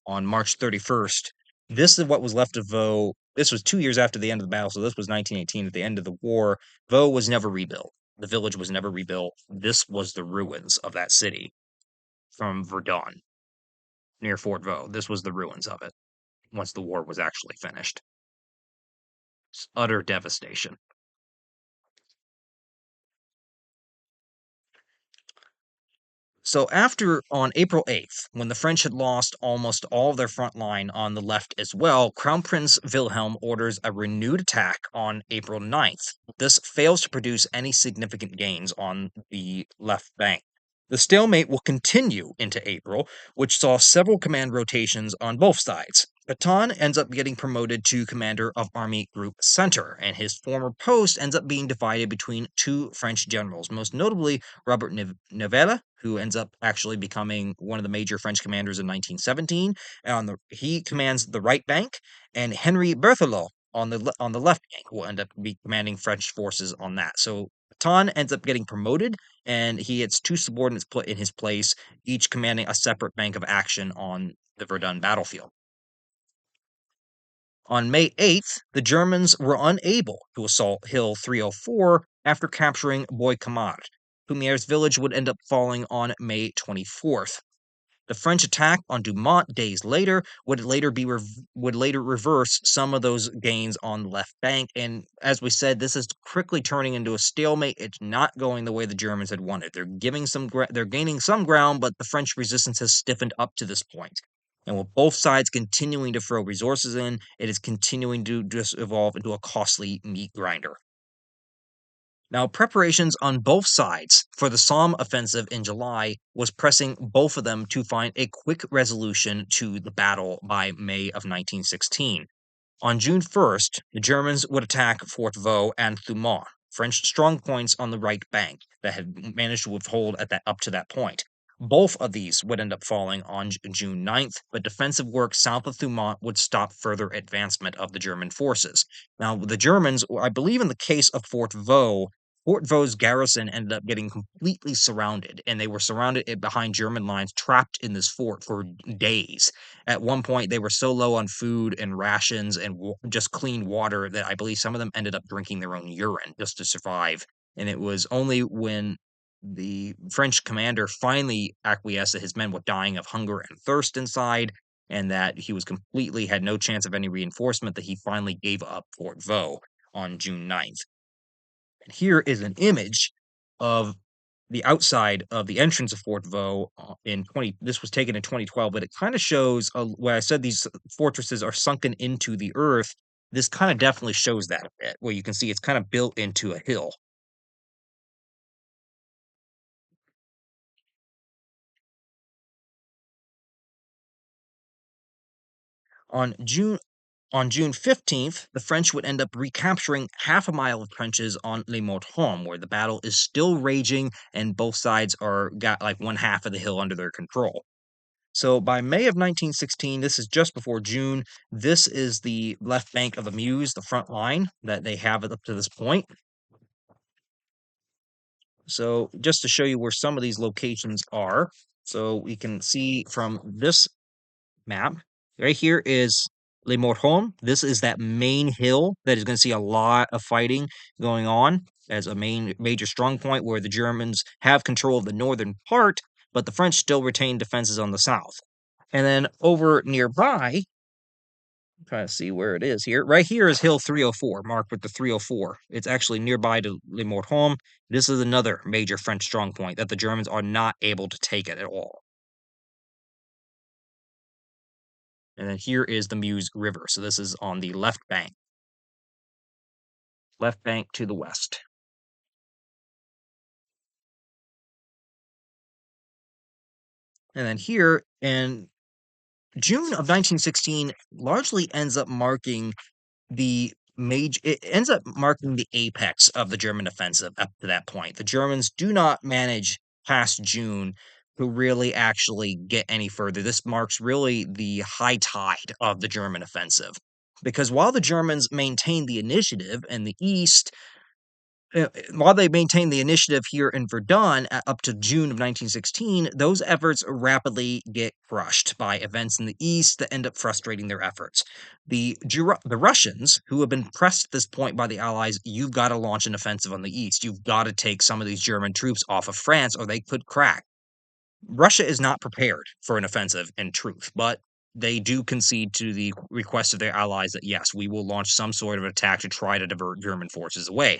on March 31st. This is what was left of Vaux. This was 2 years after the end of the battle, so this was 1918 at the end of the war. Vaux was never rebuilt. The village was never rebuilt. This was the ruins of that city from Verdun near Fort Vaux. This was the ruins of it once the war was actually finished. It's utter devastation. So after on April 8th, when the French had lost almost all of their front line on the left as well, Crown Prince Wilhelm orders a renewed attack on April 9th. This fails to produce any significant gains on the left bank. The stalemate will continue into April, which saw several command rotations on both sides. Pétain ends up getting promoted to commander of Army Group Center, and his former post ends up being divided between two French generals, most notably Robert Nivelle, who ends up actually becoming one of the major French commanders in 1917. And he commands the right bank, and Henry Berthelot on the left bank will end up be commanding French forces on that. So Pétain ends up getting promoted, and he gets two subordinates put in his place, each commanding a separate bank of action on the Verdun battlefield. On May 8th, the Germans were unable to assault Hill 304 after capturing Bois Camarade. Humiere's village would end up falling on May 24th. The French attack on Douaumont days later would later reverse some of those gains on the left bank, and as we said, this is quickly turning into a stalemate. It's not going the way the Germans had wanted. They're gaining some ground, but the French resistance has stiffened up to this point. And with both sides continuing to throw resources in, it is continuing to just evolve into a costly meat grinder. Now, preparations on both sides for the Somme offensive in July was pressing both of them to find a quick resolution to the battle by May of 1916. On June 1st, the Germans would attack Fort Vaux and Douaumont, French strongpoints on the right bank that had managed to withhold up to that point. Both of these would end up falling on June 9th, but defensive work south of Douaumont would stop further advancement of the German forces. Now, the Germans, I believe in the case of Fort Vaux, Fort Vaux's garrison ended up getting completely surrounded, and they were surrounded behind German lines, trapped in this fort for days. At one point, they were so low on food and rations and just clean water that I believe some of them ended up drinking their own urine just to survive. And it was only when the French commander finally acquiesced that his men were dying of hunger and thirst inside, and that he was completely had no chance of any reinforcement, that he finally gave up Fort Vaux on June 9th. And here is an image of the outside of the entrance of Fort Vaux in 20 this was taken in 2012, but it kind of shows where I said these fortresses are sunken into the earth. This kind of definitely shows that a bit, where you can see it's kind of built into a hill. On June 15th, the French would end up recapturing half a mile of trenches on Le Mort Homme, where the battle is still raging and both sides are got like one half of the hill under their control. So by May of 1916, this is just before June. This is the left bank of the Meuse, the front line that they have up to this point. So just to show you where some of these locations are, so we can see from this map. Right here is Le Mort Homme. This is that main hill that is going to see a lot of fighting going on as a major strong point where the Germans have control of the northern part, but the French still retain defenses on the south. And then over nearby, I'm trying to see where it is here. Right here is Hill 304, marked with the 304. It's actually nearby to Le Mort Homme. This is another major French strong point that the Germans are not able to take it at all. And then here is the Meuse River. So this is on the left bank to the west. And then here in June of 1916 largely ends up marking it ends up marking the apex of the German offensive up to that point. The Germans do not manage past June to really actually get any further. This marks really the high tide of the German offensive. Because while the Germans maintain the initiative in the east, while they maintained the initiative here in Verdun up to June of 1916, those efforts rapidly get crushed by events in the east that end up frustrating their efforts. The Russians, who have been pressed at this point by the Allies, you've got to launch an offensive on the east. You've got to take some of these German troops off of France, or they could crack. Russia is not prepared for an offensive in truth, but they do concede to the request of their allies that yes, we will launch some sort of attack to try to divert German forces away.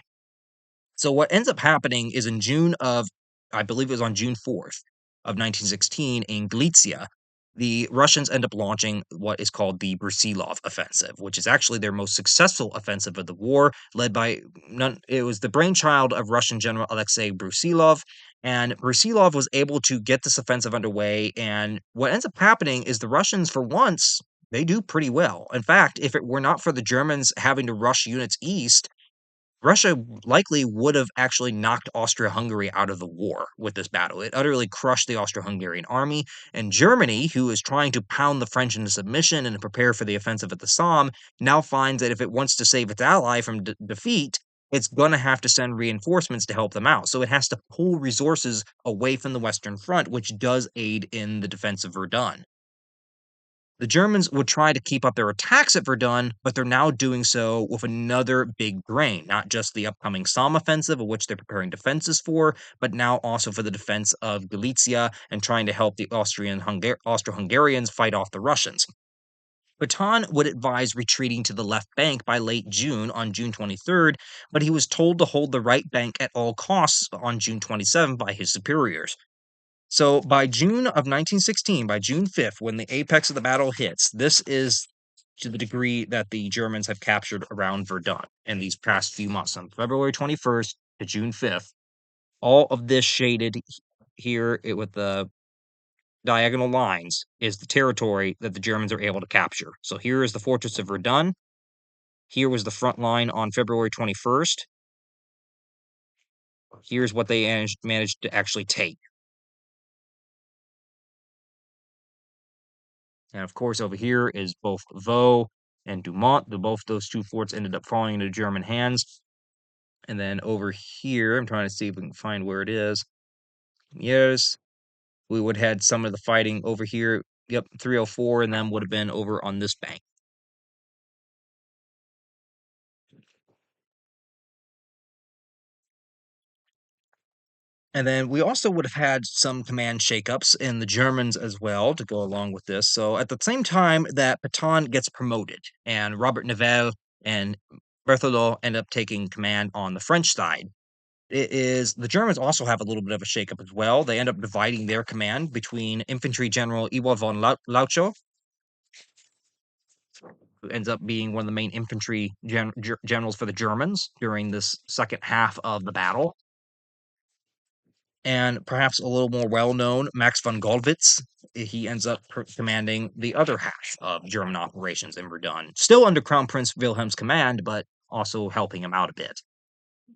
So what ends up happening is in June of, I believe it was on June 4th of 1916 in Galicia, the Russians end up launching what is called the Brusilov offensive, which is actually their most successful offensive of the war, led by none. It was the brainchild of Russian General Alexei Brusilov, and Brusilov was able to get this offensive underway. And what ends up happening is the Russians, for once, they do pretty well. In fact, if it were not for the Germans having to rush units east, Russia likely would have actually knocked Austria-Hungary out of the war with this battle. It utterly crushed the Austro-Hungarian army, and Germany, who is trying to pound the French into submission and prepare for the offensive at the Somme, now finds that if it wants to save its ally from defeat, it's going to have to send reinforcements to help them out. So it has to pull resources away from the Western Front, which does aid in the defense of Verdun. The Germans would try to keep up their attacks at Verdun, but they're now doing so with another big drain, not just the upcoming Somme offensive, of which they're preparing defenses for, but now also for the defense of Galicia and trying to help the Austro-Hungarians fight off the Russians. Baton would advise retreating to the left bank by late June on June 23rd, but he was told to hold the right bank at all costs on June 27th by his superiors. So by June of 1916, by June 5th, when the apex of the battle hits, this is to the degree that the Germans have captured around Verdun in these past few months, on February 21st to June 5th. All of this shaded here with the diagonal lines is the territory that the Germans are able to capture. So here is the fortress of Verdun. Here was the front line on February 21st. Here's what they managed to actually take. And of course, over here is both Vaux and Douaumont. Both those two forts ended up falling into German hands. And then over here, I'm trying to see if we can find where it is. Yes, we would have had some of the fighting over here. Yep, 304, and then would have been over on this bank. And then we also would have had some command shakeups in the Germans as well to go along with this. So at the same time that Pétain gets promoted and Robert Nivelle and Berthelot end up taking command on the French side, it is the Germans also have a little bit of a shakeup as well. They end up dividing their command between Infantry General Iwo von Lauchow, who ends up being one of the main infantry generals for the Germans during this second half of the battle, and perhaps a little more well-known, Max von Gollwitz. He ends up commanding the other half of German operations in Verdun, still under Crown Prince Wilhelm's command, but also helping him out a bit.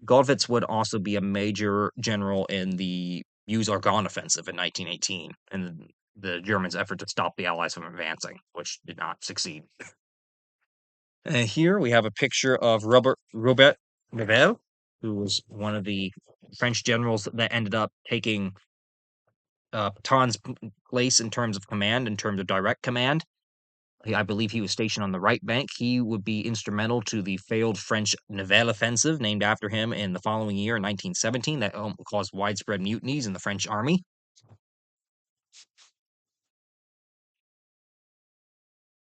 Gollwitz would also be a major general in the Meuse-Argonne offensive in 1918, and the Germans' effort to stop the Allies from advancing, which did not succeed. And here we have a picture of Robert Nivelle, who was one of the French generals that ended up taking Pétain's place in terms of command, in terms of direct command. I believe he was stationed on the right bank. He would be instrumental to the failed French Nivelle offensive, named after him in the following year in 1917, that caused widespread mutinies in the French army.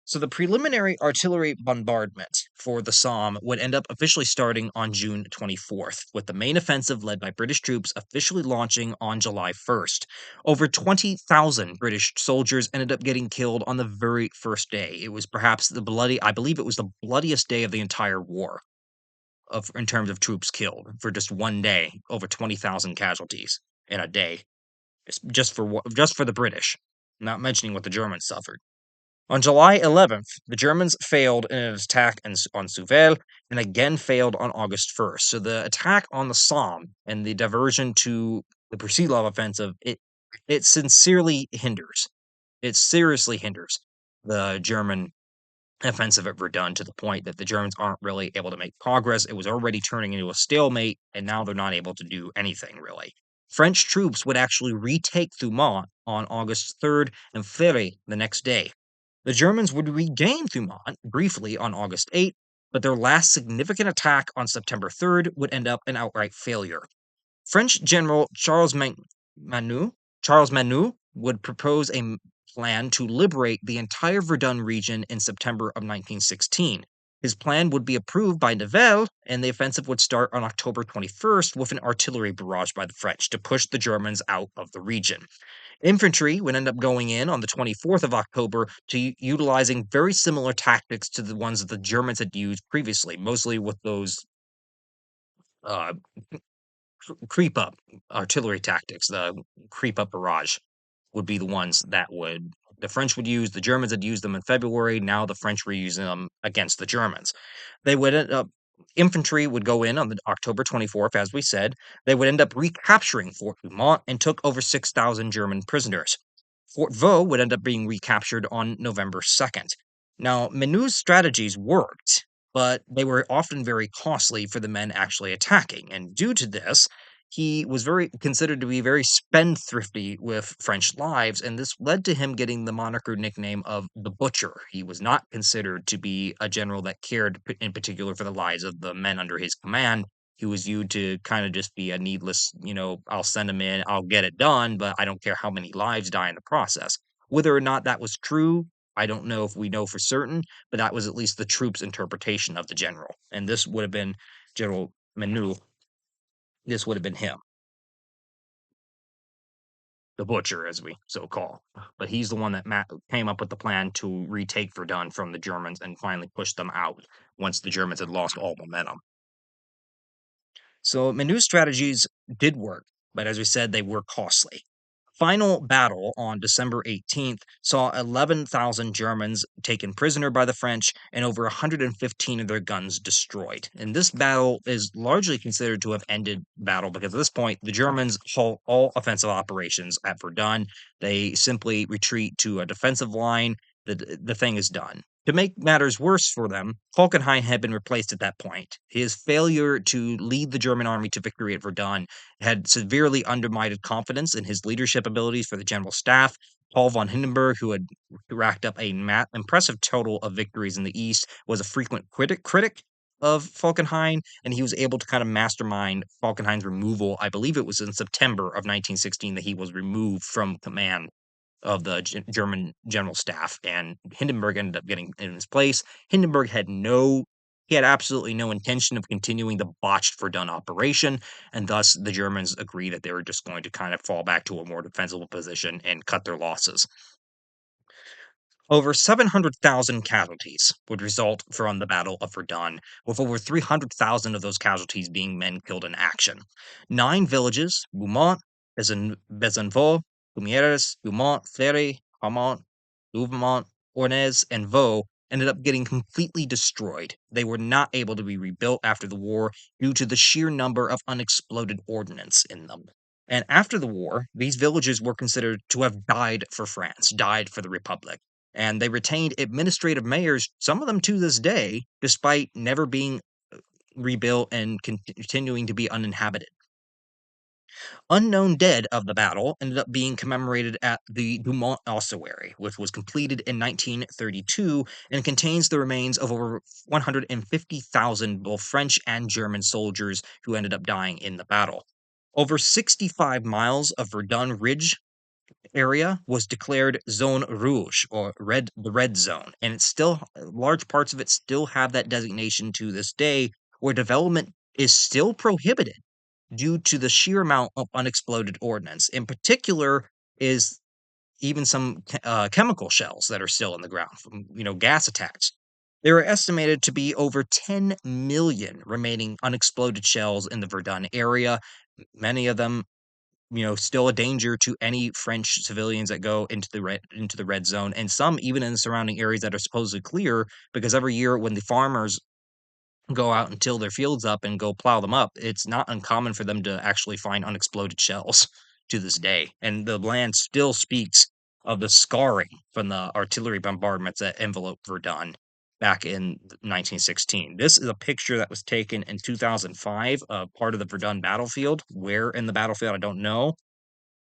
So the preliminary artillery bombardment for the Somme would end up officially starting on June 24th, with the main offensive led by British troops officially launching on July 1st. Over 20,000 British soldiers ended up getting killed on the very first day. It was perhaps I believe it was the bloodiest day of the entire war in terms of troops killed for just one day, over 20,000 casualties in a day, just for the British, not mentioning what the Germans suffered. On July 11th, the Germans failed in an attack on Souvelle and again failed on August 1st. So the attack on the Somme and the diversion to the Brusilov offensive, it sincerely hinders. It seriously hinders the German offensive at Verdun to the point that the Germans aren't really able to make progress. It was already turning into a stalemate, and now they're not able to do anything really. French troops would actually retake Douaumont on August 3rd and Ferry the next day. The Germans would regain Douaumont briefly on August 8th, but their last significant attack on September 3rd would end up an outright failure. French General Charles Manu would propose a plan to liberate the entire Verdun region in September of 1916. His plan would be approved by Nivelle, and the offensive would start on October 21st with an artillery barrage by the French to push the Germans out of the region. Infantry would end up going in on the 24th of October to utilizing very similar tactics to the ones that the Germans had used previously, mostly with those uh, creep up artillery tactics. The creep up barrage would be the ones that the French would use. The Germans had used them in February. Now the French were using them against the Germans. They would end up Infantry would go in on the October 24th, as we said. They would end up recapturing Fort Douaumont and took over 6,000 German prisoners. Fort Vaux would end up being recaptured on November 2nd. Now, Menu's strategies worked, but they were often very costly for the men actually attacking. And due to this, he was very considered to be very spendthrifty with French lives, and this led to him getting the moniker nickname of the Butcher. He was not considered to be a general that cared in particular for the lives of the men under his command. He was viewed to kind of just be a needless, I'll send him in, I'll get it done, but I don't care how many lives die in the process. Whether or not that was true, I don't know if we know for certain, but that was at least the troops' interpretation of the general. And this would have been General Menu. This would have been him, the butcher, as we so call. But he's the one that came up with the plan to retake Verdun from the Germans and finally push them out once the Germans had lost all momentum. So Menu's strategies did work, but as we said, they were costly. Final battle on December 18th saw 11,000 Germans taken prisoner by the French and over 115 of their guns destroyed. And this battle is largely considered to have ended battle because at this point the Germans halt all offensive operations at Verdun. They simply retreat to a defensive line the thing is done. To make matters worse for them, Falkenhayn had been replaced at that point. His failure to lead the German army to victory at Verdun had severely undermined confidence in his leadership abilities for the general staff. Paul von Hindenburg, who had racked up a impressive total of victories in the East, was a frequent critic of Falkenhayn, and he was able to kind of mastermind Falkenhayn's removal. I believe it was in September of 1916 that he was removed from command of the German general staff, and Hindenburg ended up getting in his place. Hindenburg he had absolutely no intention of continuing the botched Verdun operation, and thus the Germans agreed that they were just going to kind of fall back to a more defensible position and cut their losses. Over 700,000 casualties would result from the Battle of Verdun, with over 300,000 of those casualties being men killed in action. 9 villages, Beaumont, Bezenvaux, Lumieres, Beaumont, Ferry, Haumont, Douaumont, Ornez, and Vaux, ended up getting completely destroyed. They were not able to be rebuilt after the war due to the sheer number of unexploded ordnance in them. And after the war, these villages were considered to have died for France, died for the Republic, and they retained administrative mayors, some of them to this day, despite never being rebuilt and continuing to be uninhabited. Unknown dead of the battle ended up being commemorated at the Douaumont ossuary, which was completed in 1932 and contains the remains of over 150,000 both French and German soldiers who ended up dying in the battle. Over 65 miles of Verdun Ridge area was declared Zone Rouge, or the red zone, and it's still large parts of it still have that designation to this day, where development is still prohibited due to the sheer amount of unexploded ordnance. In particular, is even some chemical shells that are still in the ground from gas attacks. There are estimated to be over 10 million remaining unexploded shells in the Verdun area. Many of them still a danger to any French civilians that go into the red zone, and some even in the surrounding areas that are supposedly clear, because every year when the farmers go out and till their fields up and go plow them up, it's not uncommon for them to actually find unexploded shells to this day. And the land still speaks of the scarring from the artillery bombardments that enveloped Verdun back in 1916. This is a picture that was taken in 2005, part of the Verdun battlefield. Where in the battlefield, I don't know,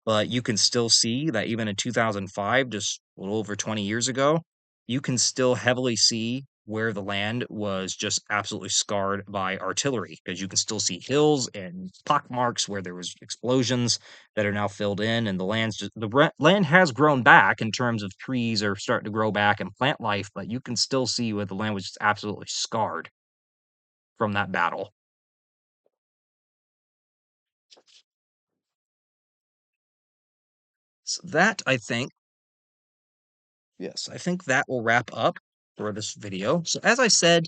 but you can still see that even in 2005, just a little over 20 years ago, you can still heavily see where the land was just absolutely scarred by artillery, because you can still see hills and pock marks where there was explosions that are now filled in, and land has grown back in terms of trees are starting to grow back and plant life, but you can still see where the land was just absolutely scarred from that battle. So that I think Yes, I think that will wrap up for this video. So as I said,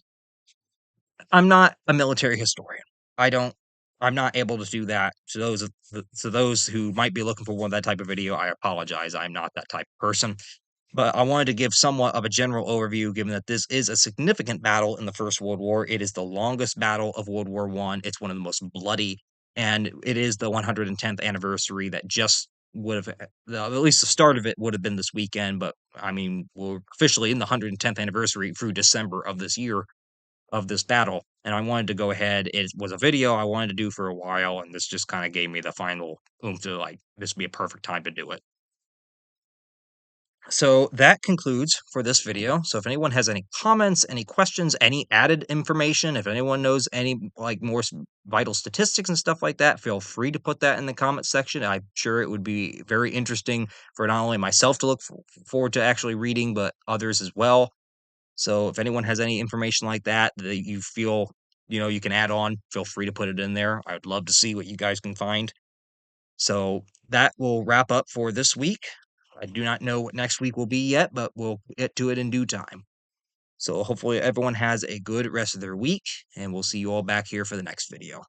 I'm not a military historian. I don't I'm not able to do that. To those who might be looking for one that type of video, I apologize. I'm not that type of person. But I wanted to give somewhat of a general overview, given that this is a significant battle in the First World War. It is the longest battle of World War One. It's one of the most bloody, and it is the 110th anniversary that just would have, at least the start of it would have been this weekend. But I mean, we're officially in the 110th anniversary through December of this year of this battle. And I wanted to go ahead. It was a video I wanted to do for a while, and this just kind of gave me the final oomph to like this would be a perfect time to do it. So that concludes for this video. So if anyone has any comments, any questions, any added information, if anyone knows any like more vital statistics and stuff like that, feel free to put that in the comment section. I'm sure it would be very interesting for not only myself to look forward to actually reading, but others as well. So if anyone has any information like that that you feel you can add on, feel free to put it in there. I would love to see what you guys can find. So that will wrap up for this week. I do not know what next week will be yet, but we'll get to it in due time. So hopefully everyone has a good rest of their week, and we'll see you all back here for the next video.